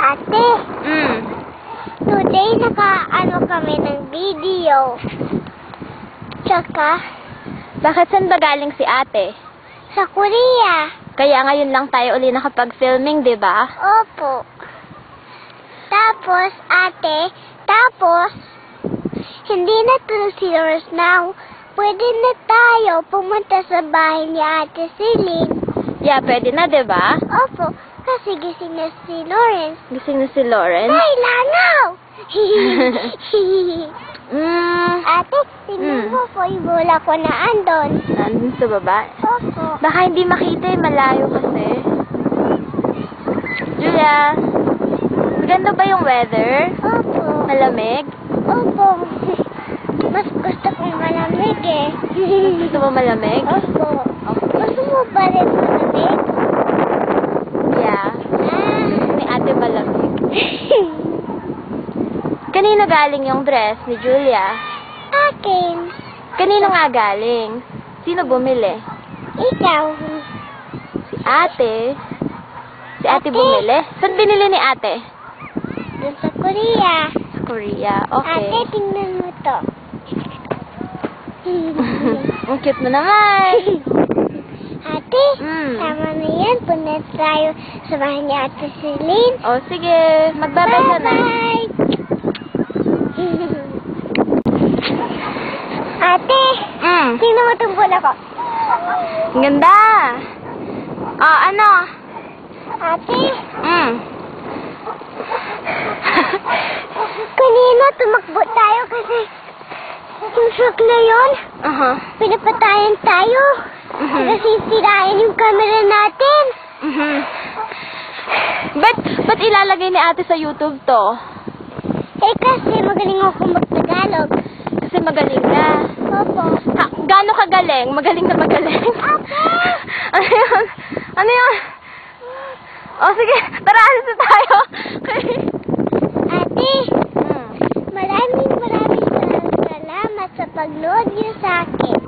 Ate, today naka-ano kami ng video. Tsaka, Bakit saan ba galing si ate? sa Korea. Kaya ngayon lang tayo uli nakapag-filming, di ba? Opo. Tapos, ate, hindi na to serious now. Pwede na tayo pumunta sa bahay ni Ate Celine. Yeah, pwede na, di ba? Opo, kasi gising na si Lawrence. Gising na si Lauren. Hey, Lanaw! Ate, tingnan mo po yung bola ko na andon. Nandun sa baba. Opo. Baka hindi makita eh, malayo kasi. Julia, maganda ba yung weather? Opo. Malamig? Opo. Mas gusto kong malamig eh. Gusto mo malamig? Opo. Okay. Gusto mo ba rin malamig? Yeah. Ah. Gusto ni ate malamig. Kanino galing yung dress ni Julia? Akin. Kanino nga galing? Sino bumili? Ikaw. Si ate. Si ate Ate. bumili? Saan binili ni ate? Doon sa Korea. Sa Korea. Okay. Ate, tingnan mo to. Ang cute mo naman. Ate, tama na yan. Punta tayo sa bahay ni Ate Celine. O, sige. Magbabay ka na. Bye-bye! Ate, tingnan mo itong bola ko. Ang ganda. Ano? Ate, Mm. kanina tumakbo tayo kasi yung truck na yun, Aha. pinapatayan tayo. Mhm. Kasi sirain yung camera natin. Ba't ilalagay ni ate sa YouTube to? Eh kasi magaling ako mag-Tagalog. Kasi magaling na. Opo. Gaano kagaling? Magaling na magaling? Ate! Ano yun? Ano yun? O, sige. Tara, alis na tayo. Ate, maraming salamat sa pag-nood niyo sa akin.